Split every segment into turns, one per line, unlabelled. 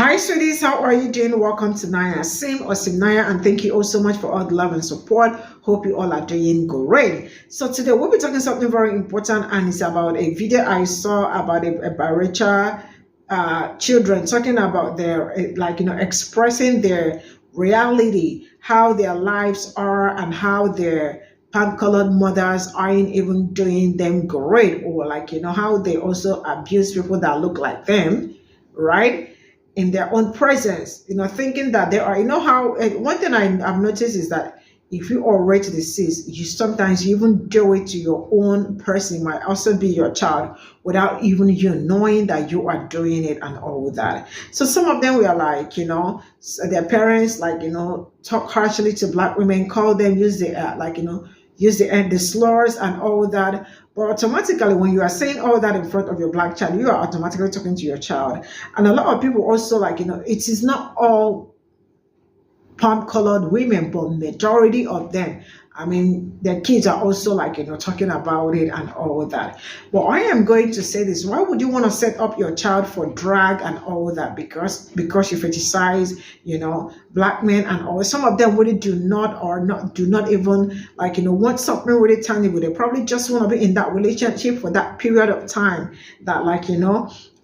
Hi, sweeties. How are you doing? Welcome to Naya Sim or Cimnanya, and thank you all so much for all the love and support. Hope you all are doing great. So today we'll be talking something very important, and it's about a video I saw about a Biracial children talking about their expressing their reality, how their lives are, and how their pan-colored mothers aren't even doing them great, or how they also abuse people that look like them, right? In their own presence, thinking that they are, how one thing I've noticed is that if you already deceased, you sometimes you even do it to your own person. It might also be your child without even you knowing that you are doing it and all that. So some of them were like, their parents, talk harshly to black women, call them, use the, use the slurs and all that. But automatically, when you are saying all that in front of your black child, you are automatically talking to your child. And a lot of people also it is not all palm-colored women, but majority of them, I mean, their kids are also talking about it and all that. But I am going to say this: why would you want to set up your child for drag and all that? Because you fetishize, black men and all. Some of them really do not even want something really tangible. They probably just want to be in that relationship for that period of time. That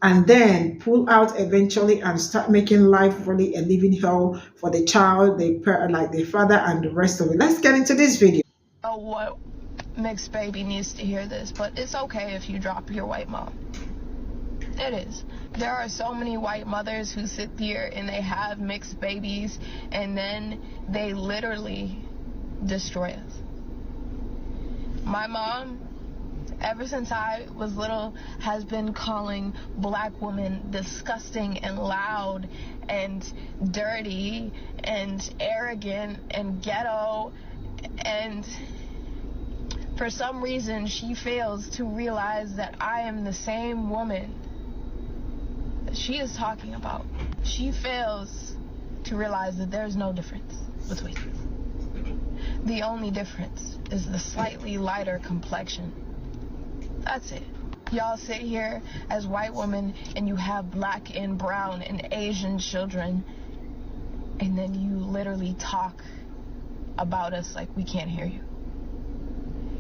and then pull out eventually and start making life really a living hell for the child, the father, and the rest of it. Let's get into this video.
Oh, what mixed baby needs to hear this, but it's okay if you drop your white mom. It is. There are so many white mothers who sit here and they have mixed babies and then they literally destroy us. My mom, ever since I was little, has been calling black women disgusting and loud and dirty and arrogant and ghetto, and for some reason she fails to realize that I am the same woman that she is talking about. She fails to realize that there's no difference between us. The only difference is the slightly lighter complexion. That's it. Y'all sit here as white women and you have black and brown and Asian children, and then you literally talk about us like we can't hear you.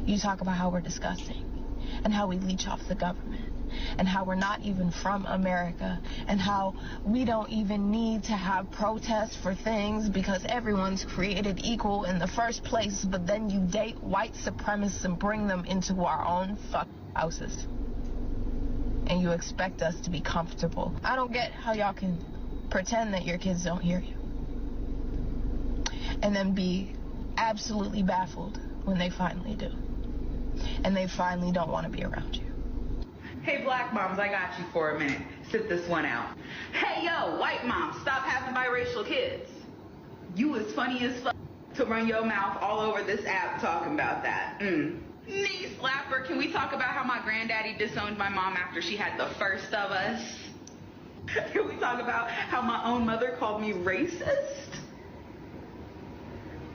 You talk about how we're disgusting and how we leech off the government and how we're not even from America and how we don't even need to have protests for things because everyone's created equal in the first place, but then you date white supremacists and bring them into our own houses and you expect us to be comfortable. I don't get how y'all can pretend that your kids don't hear you and then be absolutely baffled when they finally do and they finally don't want to be around you.
Hey black moms, I got you for a minute. Sit this one out. Hey yo, white moms, stop having biracial kids. You was funny as fuck to run your mouth all over this app talking about that. Knee slapper, can we talk about how my granddaddy disowned my mom after she had the first of us? Can we talk about how my own mother called me racist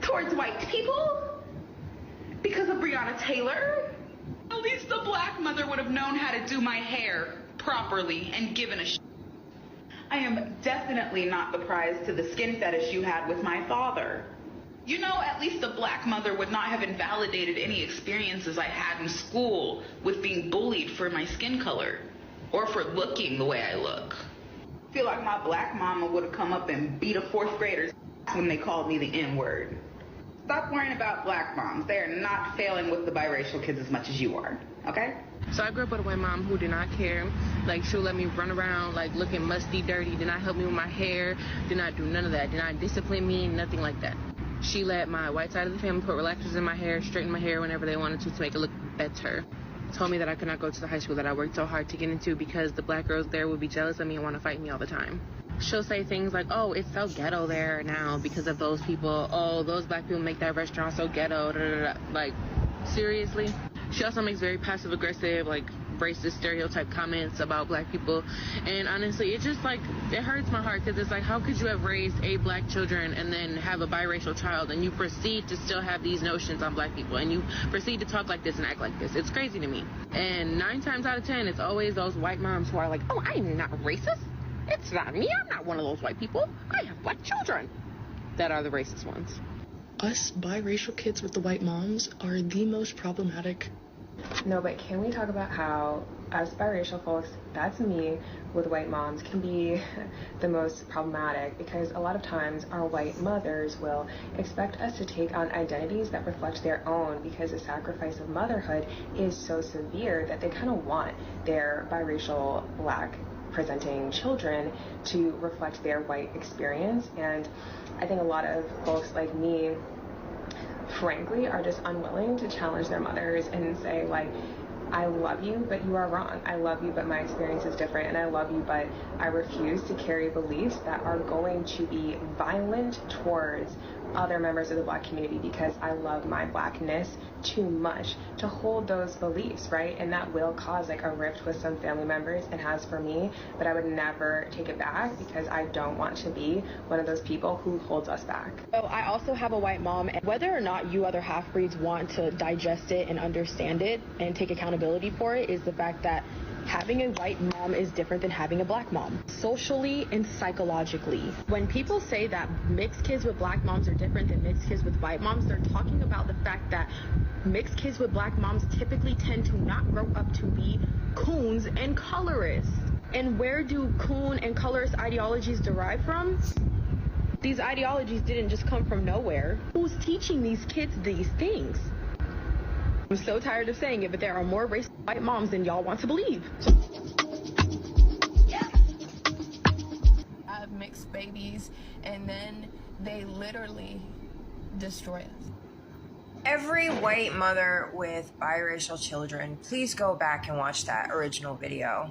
towards white people because of Breonna Taylor? At least the black mother would have known how to do my hair properly and given a shit. I am definitely not the prize to the skin fetish you had with my father. At least the black mother would not have invalidated any experiences I had in school with being bullied for my skin color or for looking the way I look. I feel like my black mama would have come up and beat a fourth grader's when they called me the N-word. Stop worrying about black moms. They are not failing with the biracial kids as much as you are, okay?
So I grew up with a white mom who did not care. She'll let me run around looking musty, dirty, did not help me with my hair, did not do none of that, did not discipline me, nothing like that. She let my white side of the family put relaxers in my hair, straighten my hair whenever they wanted to make it look better. Told me that I could not go to the high school that I worked so hard to get into because the black girls there would be jealous of me and want to fight me all the time. She'll say things like, oh, it's so ghetto there now because of those people. Oh, those black people make that restaurant so ghetto. Da, da, da. Seriously? She also makes very passive-aggressive, racist stereotype comments about black people, and honestly it just it hurts my heart because it's how could you have raised 8 black children and then have a biracial child and you proceed to still have these notions on black people and you proceed to talk like this and act like this? It's crazy to me. And 9 times out of 10 it's always those white moms who are like, oh, I am not racist. It's not me. I'm not one of those white people. I have black children that are the racist ones.
Us biracial kids with the white moms are the most problematic.
No, but can we talk about how us biracial folks, that's me, with white moms, can be the most problematic, because a lot of times our white mothers will expect us to take on identities that reflect their own, because the sacrifice of motherhood is so severe that they kind of want their biracial black presenting children to reflect their white experience. And I think a lot of folks like me, frankly, are just unwilling to challenge their mothers and say, like, I love you, but you are wrong. I love you, but my experience is different. And I love you, but I refuse to carry beliefs that are going to be violent towards other members of the black community, because I love my blackness too much to hold those beliefs, right? And that will cause like a rift with some family members. It has for me, but I would never take it back, because I don't want to be one of those people who holds us back.
So I also have a white mom, and whether or not you other half-breeds want to digest it and understand it and take accountability for it, is the fact that having a white mom is different than having a black mom, socially and psychologically. When people say that mixed kids with black moms are different than mixed kids with white moms, they're talking about the fact that mixed kids with black moms typically tend to not grow up to be coons and colorists. And where do coon and colorist ideologies derive from? These ideologies didn't just come from nowhere. Who's teaching these kids these things? I'm so tired of saying it, but there are more racist white moms than y'all want to believe.
Have mixed babies, and then they literally destroy us.
Every white mother with biracial children, please go back and watch that original video.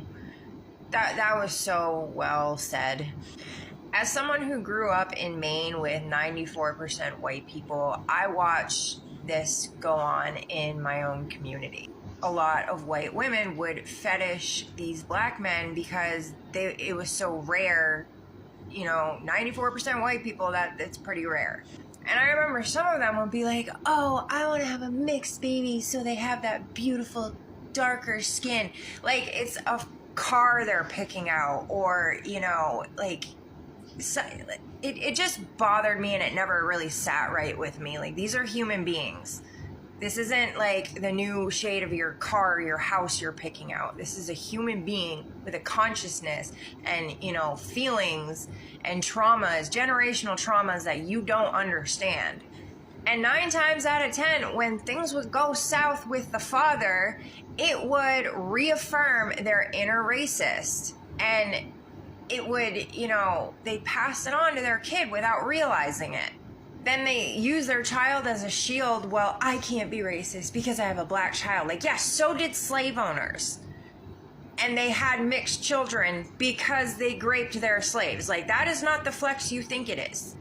That was so well said. As someone who grew up in Maine with 94% white people, I watched this go on in my own community. A lot of white women would fetish these black men because it was so rare. You know, 94% white people, that's pretty rare. And I remember some of them would be like, oh, I want to have a mixed baby so they have that beautiful darker skin. Like it's a car they're picking out, or, you know, like, so it just bothered me, and it never really sat right with me. Like, these are human beings. This isn't like the new shade of your car or your house you're picking out. This is a human being with a consciousness and, you know, feelings and traumas, generational traumas that you don't understand. And 9 times out of 10, when things would go south with the father, it would reaffirm their inner racist. And it would, you know, they pass it on to their kid without realizing it. Then they use their child as a shield. Well, I can't be racist because I have a black child. Like, yeah, so did slave owners. And they had mixed children because they raped their slaves. Like, that is not the flex you think it is.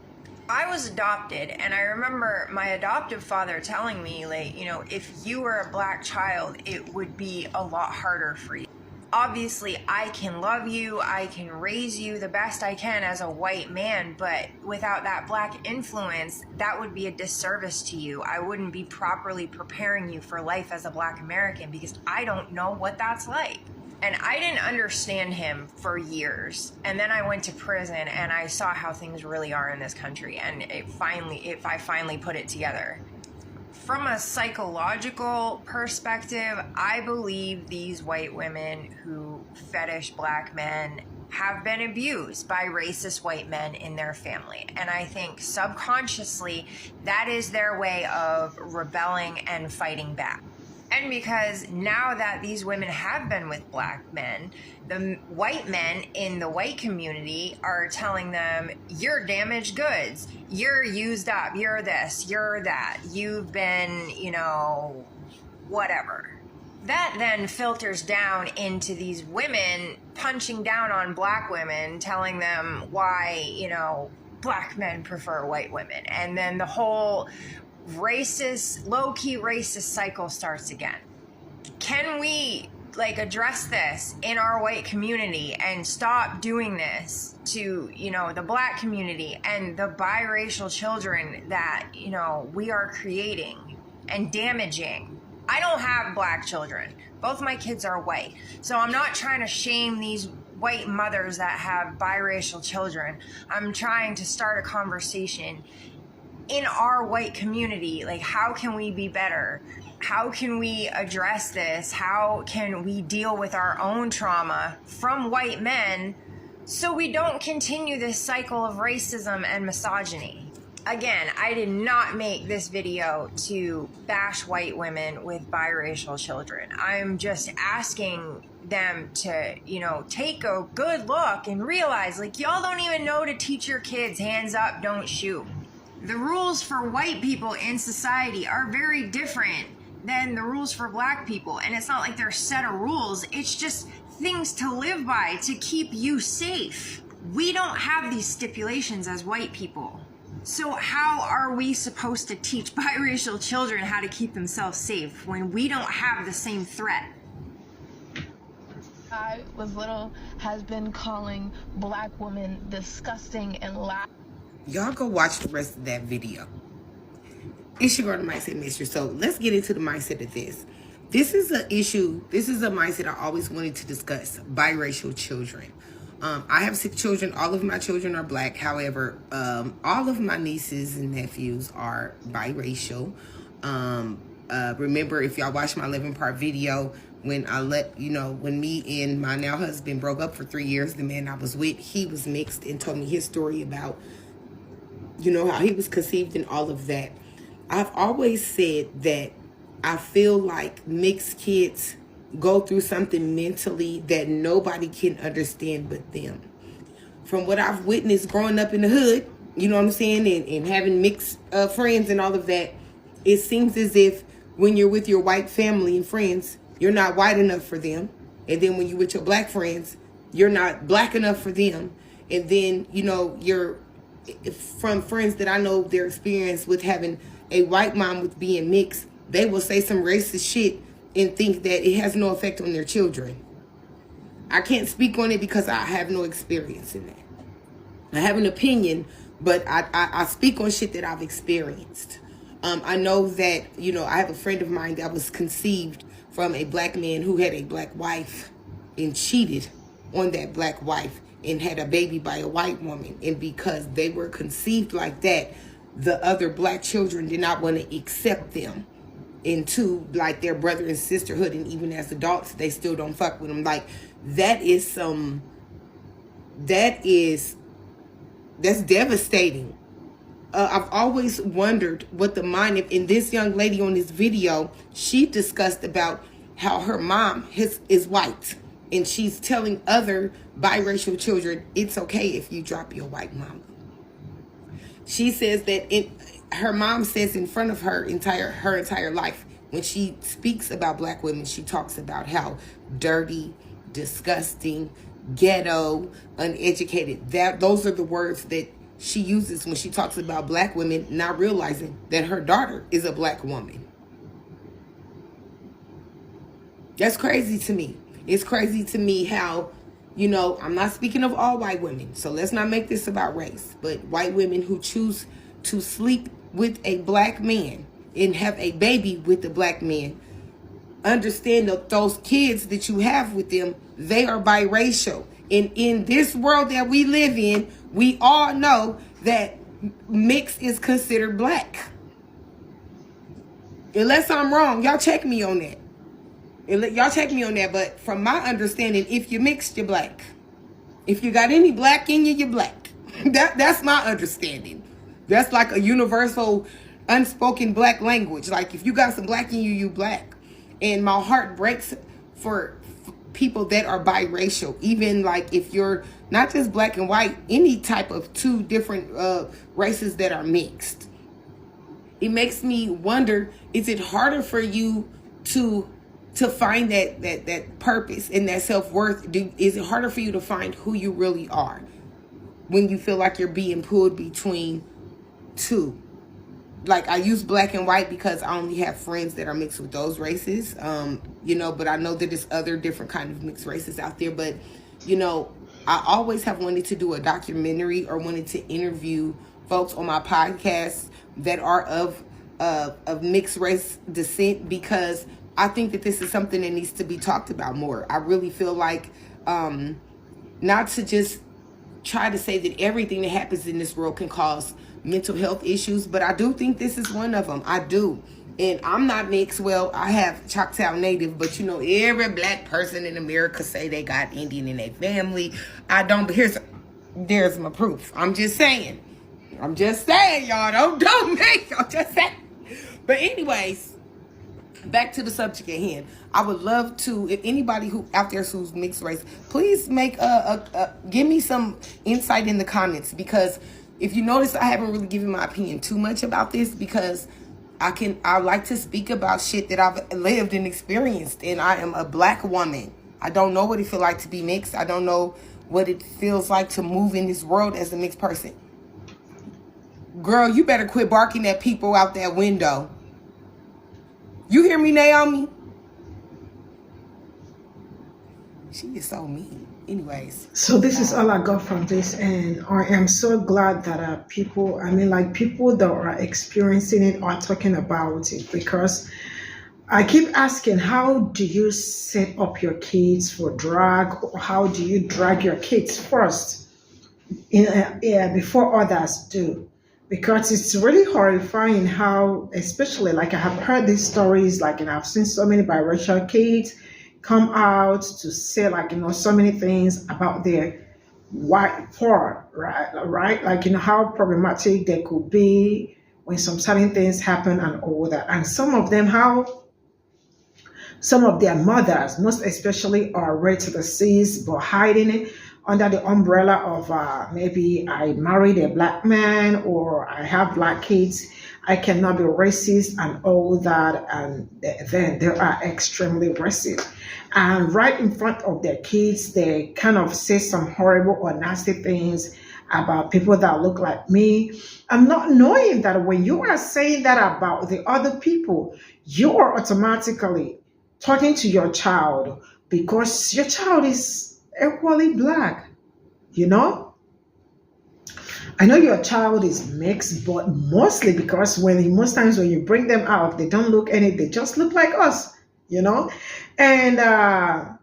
I was adopted, and I remember my adoptive father telling me, like, you know, if you were a black child, it would be a lot harder for you. Obviously, I can love you, I can raise you the best I can as a white man, but without that black influence, that would be a disservice to you. I wouldn't be properly preparing you for life as a black American, because I don't know what that's like. And I didn't understand him for years. And then I went to prison and I saw how things really are in this country. And I finally put it together. From a psychological perspective, I believe these white women who fetish black men have been abused by racist white men in their family. And I think subconsciously that is their way of rebelling and fighting back. And because now that these women have been with black men, the white men in the white community are telling them, you're damaged goods, you're used up, you're this, you're that, you've been, you know, whatever. That then filters down into these women punching down on black women, telling them why, you know, black men prefer white women. And then the whole racist, low-key racist cycle starts again. Can we address this in our white community and stop doing this to, you know, the black community and the biracial children that, you know, we are creating and damaging? I don't have black children. Both my kids are white. So I'm not trying to shame these white mothers that have biracial children. I'm trying to start a conversation in our white community. Like, how can we be better? How can we address this? How can we deal with our own trauma from white men so we don't continue this cycle of racism and misogyny? Again, I did not make this video to bash white women with biracial children. I'm just asking them to, you know, take a good look and realize, like, y'all don't even know to teach your kids hands up, don't shoot. The rules for white people in society are very different than the rules for black people. And it's not like they're a set of rules. It's just things to live by to keep you safe. We don't have these stipulations as white people. So how are we supposed to teach biracial children how to keep themselves safe when we don't have the same threat?
I was little has been calling black women disgusting and loud.
Y'all go watch the rest of that video. It's your girl, the Mindset Mistress. So let's get into the mindset of this. This is an issue. This is a mindset I always wanted to discuss. Biracial children. I have 6 children. All of my children are black. However, all of my nieces and nephews are biracial. Remember, if y'all watched my 11-part video, when I when me and my now husband broke up for 3 years, the man I was with, he was mixed, and told me his story about, you know, how he was conceived and all of that. I've always said that I feel like mixed kids go through something mentally that nobody can understand but them. From what I've witnessed growing up in the hood, you know what I'm saying, and having mixed friends and all of that, it seems as if when you're with your white family and friends, you're not white enough for them. And then when you're with your black friends, you're not black enough for them. And then, you know, you're from friends that I know their experience with having a white mom with being mixed, they will say some racist shit and think that it has no effect on their children. I can't speak on it because I have no experience in that. I have an opinion, but I speak on shit that I've experienced. I know that, you know, I have a friend of mine that was conceived from a black man who had a black wife and cheated on that black wife and had a baby by a white woman. And because they were conceived like that, the other black children did not want to accept them into like their brother and sisterhood. And even as adults, they still don't fuck with them. Like, that's devastating. I've always wondered what the mind of, in this young lady on this video, she discussed about how her mom is white. And she's telling other biracial children, it's okay if you drop your white mama. She says that her mom says in front of her entire life, when she speaks about black women, she talks about how dirty, disgusting, ghetto, uneducated. Those are the words that she uses when she talks about black women, not realizing that her daughter is a black woman. That's crazy to me. It's crazy to me how, you know, I'm not speaking of all white women, so let's not make this about race, but white women who choose to sleep with a black man and have a baby with the black man, understand that those kids that you have with them, they are biracial. And in this world that we live in, we all know that mixed is considered black. Unless I'm wrong, y'all check me on that. Y'all check me on that, but from my understanding, if you're mixed, you're black. If you got any black in you, you're black. That's my understanding. That's like a universal, unspoken black language. Like, if you got some black in you, you black. And my heart breaks for people that are biracial. Even like if you're not just black and white, any type of two different races that are mixed. It makes me wonder, is it harder for you to find that purpose and that self-worth? Is it harder for you to find who you really are when you feel like you're being pulled between two? Like, I use black and white because I only have friends that are mixed with those races, you know, but I know that there's other different kind of mixed races out there. But, you know, I always have wanted to do a documentary or wanted to interview folks on my podcast that are of mixed race descent, because I think that this is something that needs to be talked about more. I really feel like not to just try to say that everything that happens in this world can cause mental health issues, but I do think this is one of them. I do. And I'm not mixed. Well, I have Choctaw Native, but you know, every black person in America say they got Indian in their family. I don't, but there's my proof. I'm just saying, y'all. Don't make, I'm just saying. But anyways, back to the subject at hand. I would love to, if anybody who out there who's mixed race, please make give me some insight in the comments, because if you notice, I haven't really given my opinion too much about this, because I like to speak about shit that I've lived and experienced, and I am a black woman. I don't know what it feels like to be mixed. I don't know what it feels like to move in this world as a mixed person. Girl, you better quit barking at people out that window. You hear me, Naomi? She is so mean. Anyways.
So this is all I got from this, and I am so glad that people that are experiencing it are talking about it, because I keep asking, how do you set up your kids for drag, or how do you drag your kids first before others do? Because it's really horrifying how, especially like I have heard these stories, like, and I've seen so many biracial kids come out to say, like, you know, so many things about their white part, right? Like, you know, how problematic they could be when some certain things happen and all that. And some of them, how some of their mothers, most especially, are ready to the seas, but hiding it under the umbrella of maybe I married a black man, or I have black kids, I cannot be racist and all that. And then they are extremely racist. And right in front of their kids, they kind of say some horrible or nasty things about people that look like me. I'm not knowing that when you are saying that about the other people, you are automatically talking to your child, because your child is equally black, you know? I know your child is mixed, but mostly because most times when you bring them out, they don't look they just look like us, you know? And I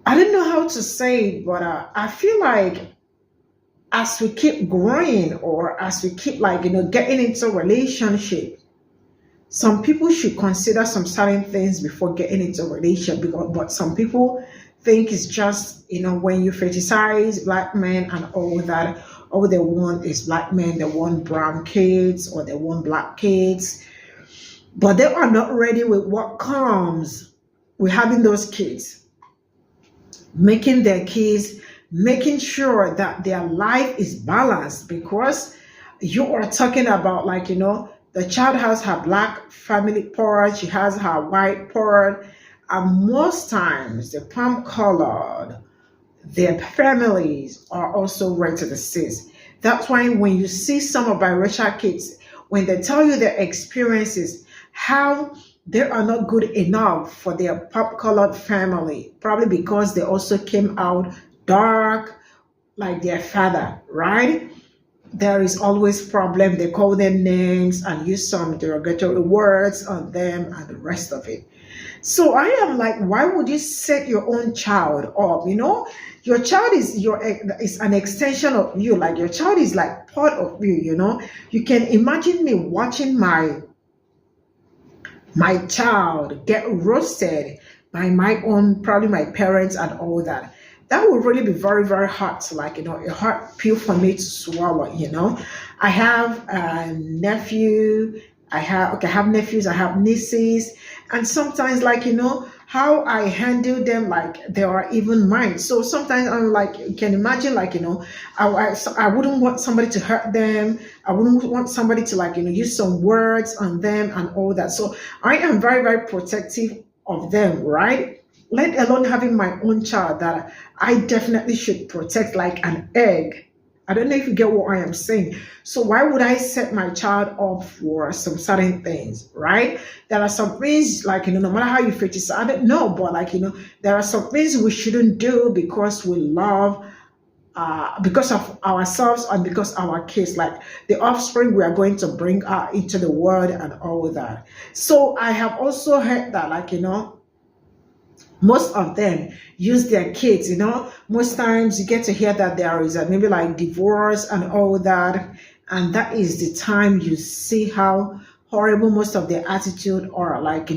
don't know how to say it, but I feel like as we keep growing, or as we keep, like, you know, getting into a relationship, some people should consider some certain things before getting into a relationship. But some people think it's just, you know, when you fetishize black men and all that, all they want is black men, they want brown kids, or they want black kids. But they are not ready with what comes with having those kids. Making their kids, making sure that their life is balanced, because you are talking about, like, you know, the child has her black family part, she has her white part, and most times the palm colored, their families are also red to the seas. That's why when you see some of biracial kids, when they tell you their experiences, how they are not good enough for their pop-colored family, probably because they also came out dark like their father, right? There is always problem. They call them names and use some derogatory words on them and the rest of it. So I am like, why would you set your own child up? You know, your child is an extension of you. Like, your child is like part of you, you know. You can imagine me watching my child get roasted by my own, probably my parents and all that. That would really be very, very hard to, like, you know, a hard pill for me to swallow, you know. I have a nephew, I have nephews, I have nieces, and sometimes, like, you know, how I handle them, like, they are even mine. So sometimes I'm like, you can imagine, like, you know, I wouldn't want somebody to hurt them. I wouldn't want somebody to, like, you know, use some words on them and all that. So I am very, very protective of them, right? Let alone having my own child that I definitely should protect like an egg. I don't know if you get what I am saying. So why would I set my child up for some certain things, right? There are some things, like, you know, no matter how you fetishize, I don't know, but, like, you know, there are some things we shouldn't do because we love, because of ourselves and because our kids, like the offspring we are going to bring out into the world and all that. So I have also heard that, like, you know, most of them use their kids, most times you get to hear that there is maybe like divorce and all that, and that is the time you see how horrible most of their attitude are. Like,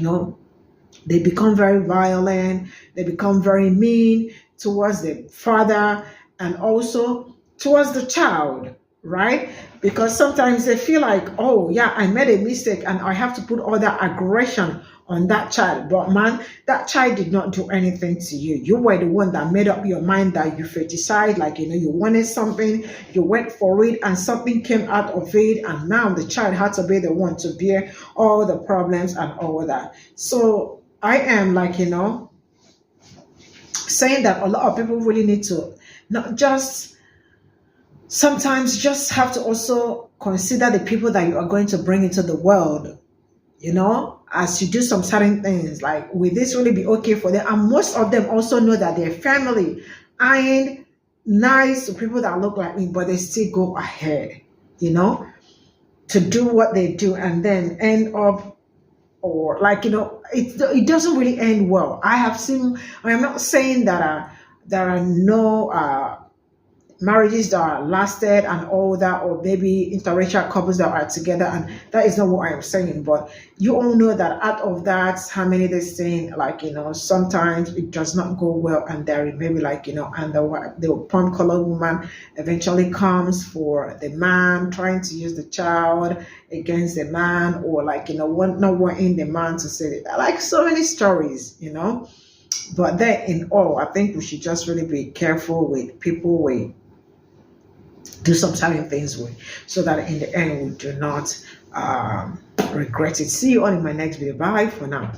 they become very violent, they become very mean towards the father and also towards the child, right? Because sometimes they feel like, oh yeah, I made a mistake and I have to put all that aggression on that child. But man, that child did not do anything to you. You were the one that made up your mind that you fetishize, like, you wanted something, you went for it, and something came out of it, and now the child had to be the one to bear all the problems and all that. So I am like, saying that a lot of people really need to not just sometimes just have to also consider the people that you are going to bring into the world, as you do some certain things. Like, will this really be okay for them? And most of them also know that their family ain't nice to people that look like me, but they still go ahead, to do what they do, and then end up, or like, it doesn't really end well. I am not saying that there are no marriages that are lasted and all that, or maybe interracial couples that are together, and that is not what I am saying. But you all know that out of that, how many they saying, like, sometimes it does not go well, and there maybe like, and the palm colored woman eventually comes for the man, trying to use the child against the man, or like, not wanting the man to say that. Like, so many stories, But then in all, I think we should just really be careful with people we do some certain things with, so that in the end we do not regret it. See you all in my next video. Bye for now.